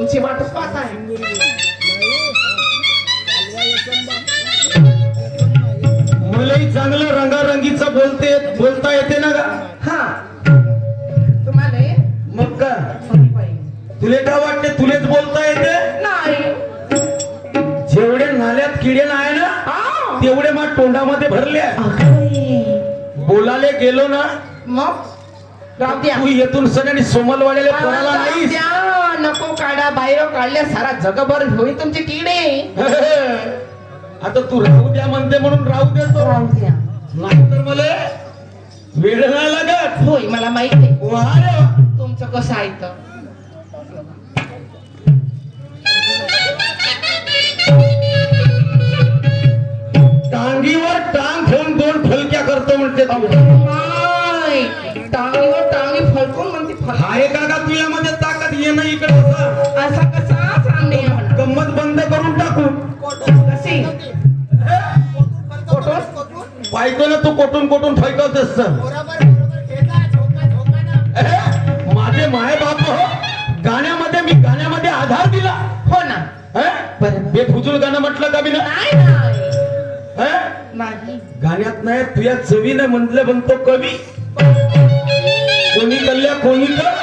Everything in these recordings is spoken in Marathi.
तुमची वाटच पाहत आहे. मलाही चांगलं रंगारंगीचं बोलता येते ना गा. हा तुम्हाला मग का पाहिजे तुले काय वाटते तुलेच बोलता येते. नाही जेवढे नाल्यात किडे नाही ना हा. तेवढे मग तोंडामध्ये भरले आहे. बोलाले गेलो ना मग राहू द्या. तू येथून सगळ्यांनी सोमलवाड्याला पडायला जाऊ नाहीस. द्या, नको काढा. बाहेर काढल्या सारा जगभर होई तुमचे किडे. आता तू राहू द्या म्हणते म्हणून राहू देतो. राहू द्या. नाही तर मला वेळ नाही लागत. होय मला माहित आहे वा रे वा. तुमचं कसं आहे तर. टांगीवर टांग ठेवून दोन फलक्या करतो म्हणते तू. नाही, टांगीवर टांगी फलकून म्हणते फल. आहे का तुझ्यामध्ये ताकद ये ना इकडे असा असा कसा सामने म्हणा. गंमत बंद करून टाकू. कशी फोटो पाहतो ना तू कोटून कोटून फैकवतेस. माझे माय बाप हो गाण्यामध्ये मी गाण्यामध्ये आधार दिला. हो ना. बरोबर. हे फुजूल गाणं म्हटलं का मी ना. नाही गाण्यात नाही तुझ्या चवीने म्हटलं म्हणतो कवी. कोणी कल्ल्या कोणी कर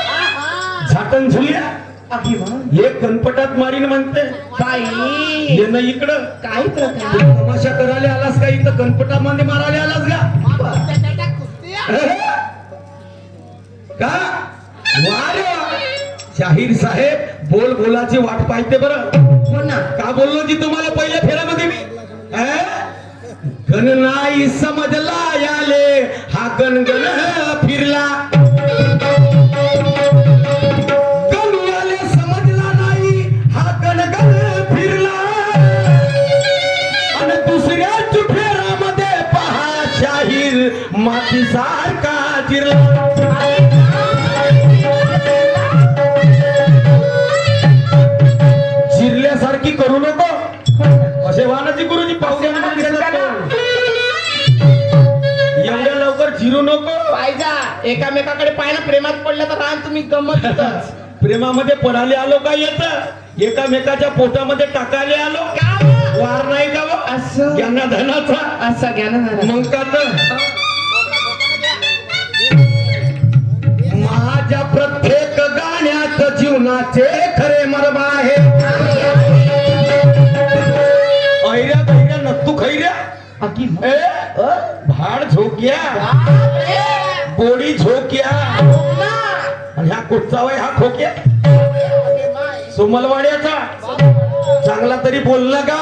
झाटण झुल्या एक गणपटात मारीन म्हणते. बाई ये ना इकडं काय प्रकार. तमाशा करायला आलास का इथं गणपटामध्ये मारायला आलास का वा रे वा. शाहीर साहेब बोल बोलाची वाट पाहते बरं. हो ना. का बोललो जी तुम्हाला पहिल्या फेऱ्यामध्ये मी गण नाही समजला याले हा गणगण फिरला. गण याले समजला नाही हा गणगण फिरला. आणि दुसऱ्याच फेरामध्ये पहा शाहीर माती सारखा जिरला. जिरल्यासारखी करू नको असे वानाची गुरुजी पाहुण्या एवढ्या लवकर जिरू नको. पाहिजा एकामेकाकडे पाहिलं प्रेमात पडलं तर रान तुम्ही गमत. प्रेमामध्ये पडाले आलो का येत एकामेकाच्या पोटामध्ये टाकाले आलो वार नाही का व? असं ज्ञाना धनाचा असं ज्ञान मग का तर माझ्या प्रत्येक गाण्यात जीवनाचे खरे मर्म आहे. ऐऱ्या गैऱ्या नत्तू खैऱ्या भाड झोक्या बोडी झोक्या आणि ह्या कुठचा वय हा खोक्या सोमलवाड्याचा चांगला तरी बोलला का.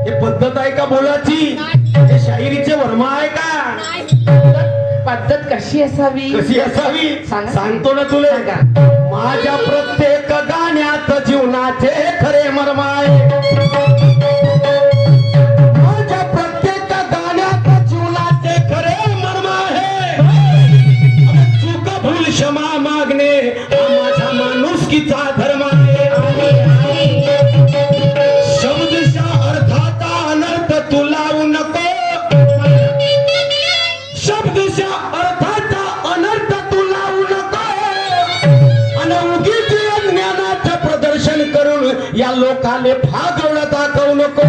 हे पद्धत आहे का बोलाची. हे शाहिरीचे वर्मा आहे का. पद्धत कशी असावी कशी असावी सांगतो ना तुला. माझ्या प्रत्येक गाण्यात जीवनाचे खरे मर्म आहे. माझ्या प्रत्येक गाण्यात जीवनाचे खरे मर्म आहे. चूक भूल क्षमा मागणे हा माझा माणुसकीचा धर्म आहे. शब्दशा अर्थाचा अनर्थ तू लावू नको. शब्दशा अर्थाचा अनर्थ तू लावू नको. आणि उगीच ज्ञानाचं प्रदर्शन करून या लोकाले फागवलं दाखवू नको.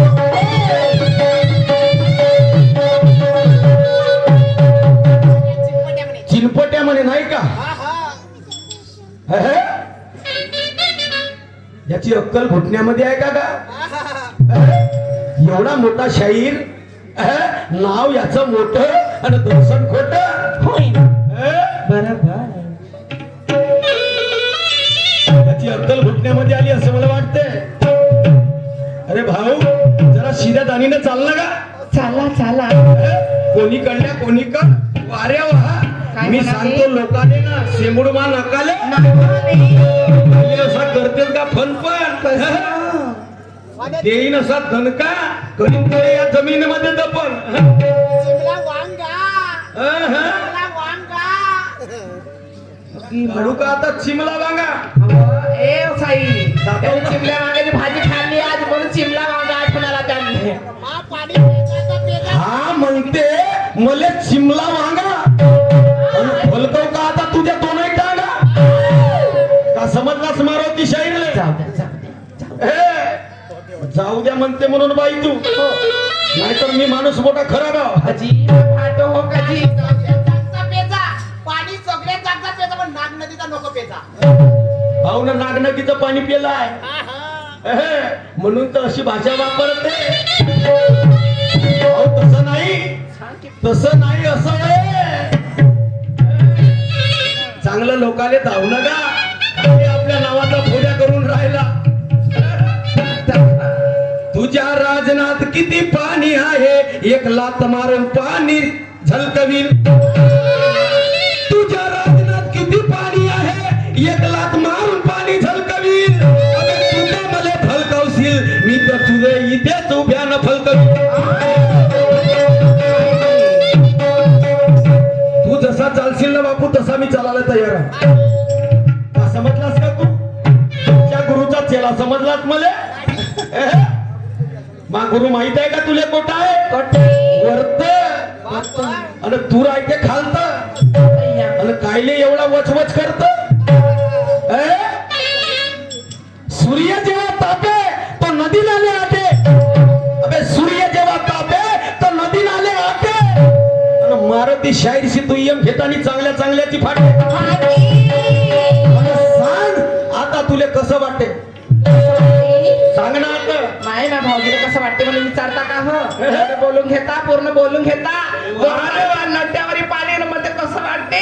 चिनपट्या म्हणे नाही का. याची अक्कल घुटण्यामध्ये आहे का. एवढा मोठा शाहीर नाव याचं मोठं आणि दर्शन खोट. बरोबर. याची अक्कल घुटण्यामध्ये आली असं मला वाटतंय. अरे भाऊ जरा शिऱ्या दानीने चालला का. चाला चाला कोणी कळल्या कोणी का वाऱ्या वा. मी सांगतो लोकांनी ना शेंबुडमा नकाले असा करतील का फन पण देईन असा धनका करीन तरी या जमिनीमध्ये दफन. काढू का आता चिमला वांगा. ए साई चिमल्या वांग्याची भाजी खाल्ली आज म्हणून चिमला वांगा आठवणाला त्यांनी. हा म्हणते मले चिमला वांगा फलकव का आता तुझ्या दोनही टांगा का समज समजलास मारुती शाहीर जाऊ द्या जाऊ द्या हे जाऊ द्या म्हणते म्हणून बाई तू नाहीतर मी माणूस मोठा खरा गाव भाजी फाटो हो कधी जागचा पेचा पाणी सगळ्यात जागचा पेचा पण नाग नदीचा नको पेचा भाऊन नागनकीचं पाणी पिलाय म्हणून तर अशी भाषा वापरते भाऊ तसं नाही तसं नाही असं आहे. चांगलं लोकाले धावू नका मी आपल्या नावाचा पूजा करून राहिला तुझ्या राजनात किती पाणी आहे एक लात मारून पाणी झलकवील तुझ्या राजनात किती पाणी आहे एक लात मारून पाणी झलकवील अबे तुझ्या मला फलकवशील मी तर तुझे इथेच उभ्यानं फलकवील तू जसा चालशील ना बापू तसा मी चालायला तयार आहे का समजलास का तू तुझ्या गुरुचा चेला समजलास मला मा गुरु माहित आहे का तुले कोटा आहे वरत आणि तू राहते खालत आणि कायले एवढा वचवच करत सूर्य जेव्हा तापे तो नदी नाले आटे अबे सूर्य जेव्हा तापे तो नदी नाले आटे आणि मारुती शाहीरशी तू यम घेतानी चांगल्या चांगल्याची फाटे सांग आता तुले कसं वाटते सांग ना आता नाही ना भाऊजीला कसं वाटते म्हणून विचारता का हो बोलून घेता पूर्ण बोलून घेता नट्यावरी पाणी मध्ये कसं वाटते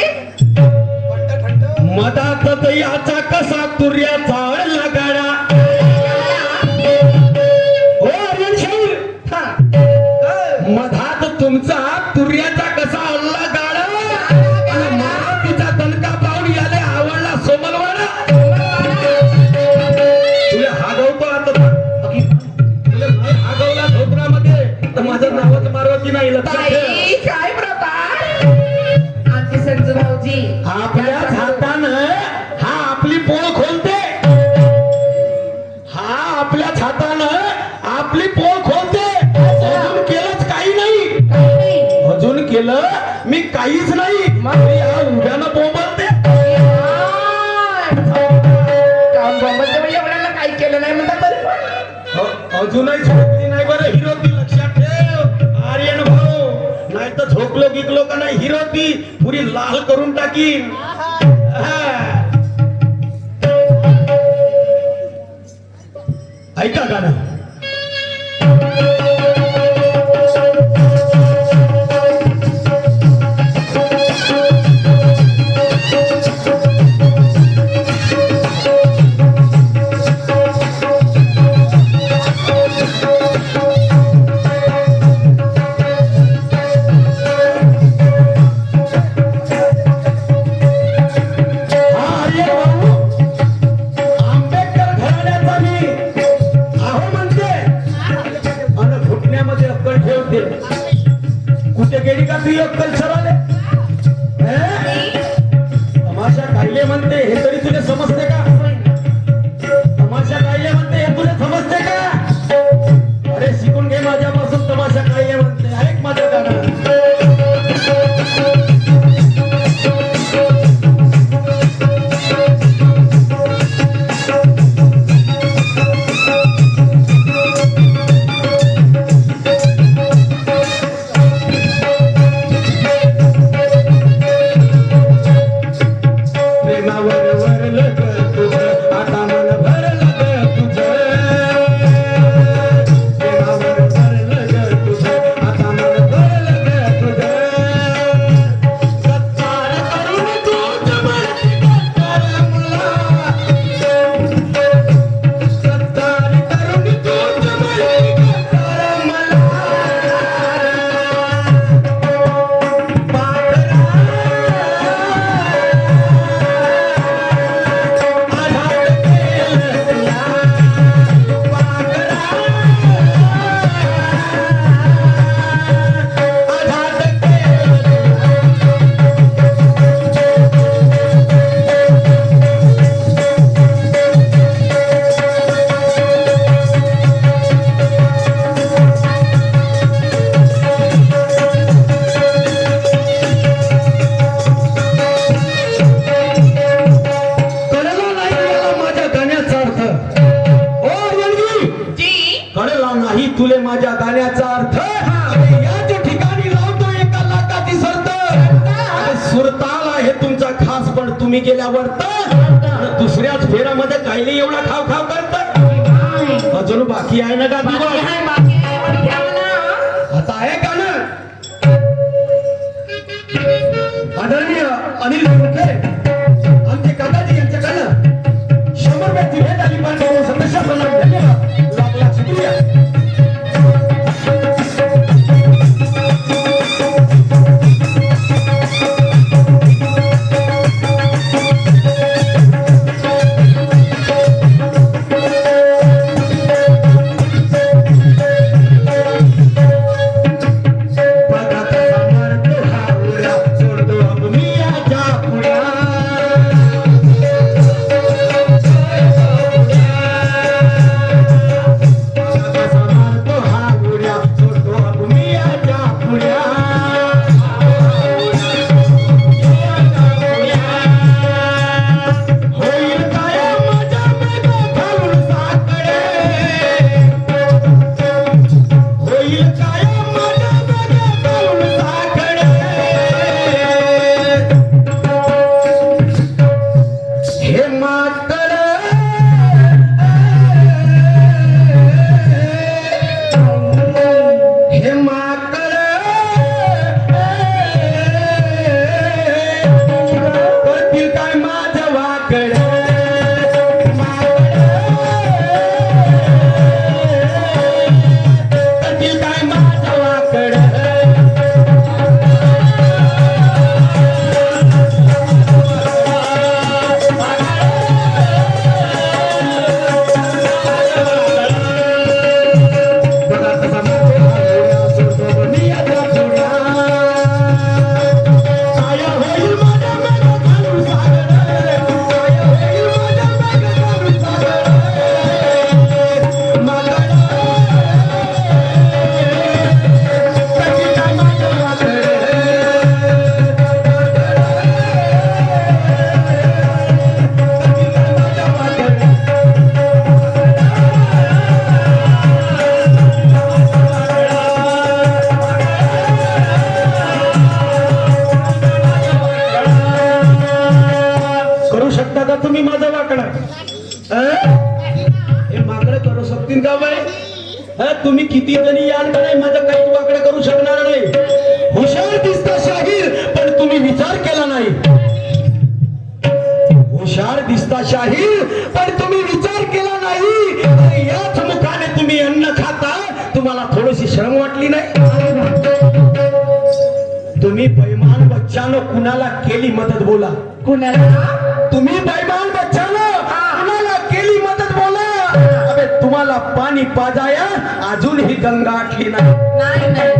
मधात याचा कसा तुर्याचा लगाडा हो अर्जुन शाहीर मधात तुमचा तुर्याचा कसा अल्ला गाडा आणि मारुतीचा दणका पाहून याले आवडला सोमलवाडा तुला हागवतो आता तुला हागवला धोत्रामध्ये तर माझं नावाचं मारुती नाही लक्षात ठेव. ताई, काय प्रकार आमचे संजू भाऊजी आपल्याच हातानं हा आपली पोळ खोलते हा आपल्याच हातानं आपली पोळ खोलते अजून केलंच काही नाही अजून केलं मी काहीच नाही मी या उभ्यानं बोंबलते एवढ्याला काही केलं नाही म्हणता तरी पण अजूनही झोपली नाही बरं हिरोती लक्षात ठेव आर्यन भाऊ नाही तर झोपलो गिकलो का नाही हिरोती पुरी लाल करून टाकीन ऐका गाणं कुठे गेली का तू अक्कल सरले तमाशा कायले म्हणते हे तरी तुला समजते का तमाशा कायले म्हणते हे तुला समजते का अरे शिकून घे माझ्यापासून तमाशा कायले म्हणते ऐक माझं गाणं तुले माझ्या गाण्याचा अर्थ अरे याच ठिकाणी लावतो एका लाखाची शर्त अरे सुरताल आहे तुमचा खास पण तुम्ही गेल्यावर तर दुसऱ्याच फेरामध्ये काही नाही एवढा खाव खाव करत अजून बाकी आहे ना का आता आहे का ना आदरणीय अनिल मुखे आमचे काकाजी यांच्याकडनं 100 रुपयाची भेट आली पण सदस्याप्रमाणे धन्यवाद लाख लाख शुक्रिया तुम्ही माझा वाकडा हे माकडे करू शकतील का बाई तुम्ही किती जणी याल का नाही माझं काहीच वाकडे करू शकणार नाही हुशार दिसता शाहीर पण तुम्ही विचार केला नाही हुशार दिसता शाहीर पण तुम्ही विचार केला नाही आणि याच मुखाने तुम्ही अन्न खाता तुम्हाला थोडीशी शरम वाटली नाही तुम्ही बैमान बच्चानो कुणाला केली मदत बोला कुणाला तुम्ही बैमान बच्चानो कुणाला केली मदत बोला अबे तुम्हाला पाणी पाजाया अजूनही गंगा आटली नाही नाही नाही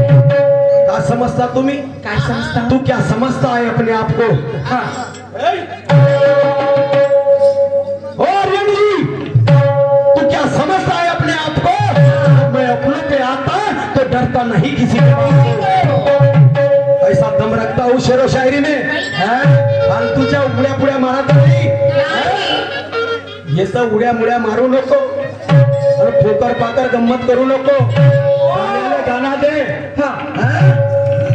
क्या समझता तुम्ही काय समजता तू क्या समझता है अपने आप को हाँ ओ रणजी तू क्या समझता है अपने आप को मैं अपनों पे आता तो डरता नहीं किसी के ऐसा दम रखता हूँ शेरो शायरी में फालतूच्या उड्या पुड्या मारत नाही येतं उड्या मुड्या मारू नको आणि फोकर पाकर गंमत करू नको गाणा दे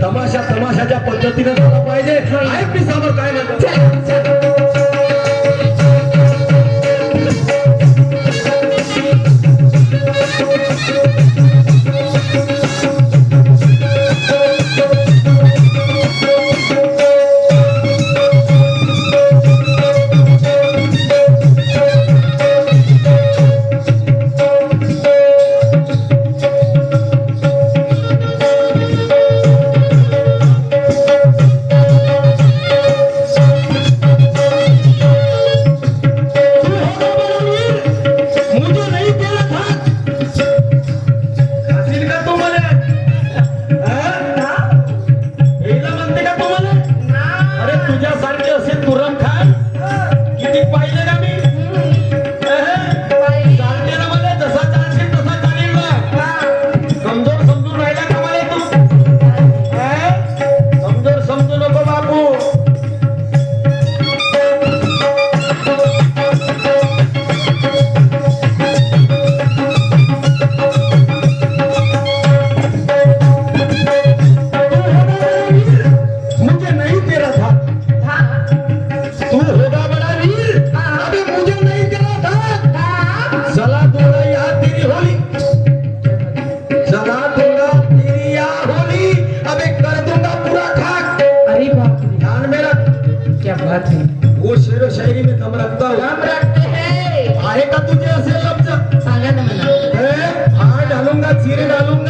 तमाशा तमाशाच्या पद्धतीने झाला पाहिजे ऐक मी समोर काय म्हणतो मुझे ऐसे लफ्ज सांगा ना मला हाथ डालूंगा चीर डालूंगा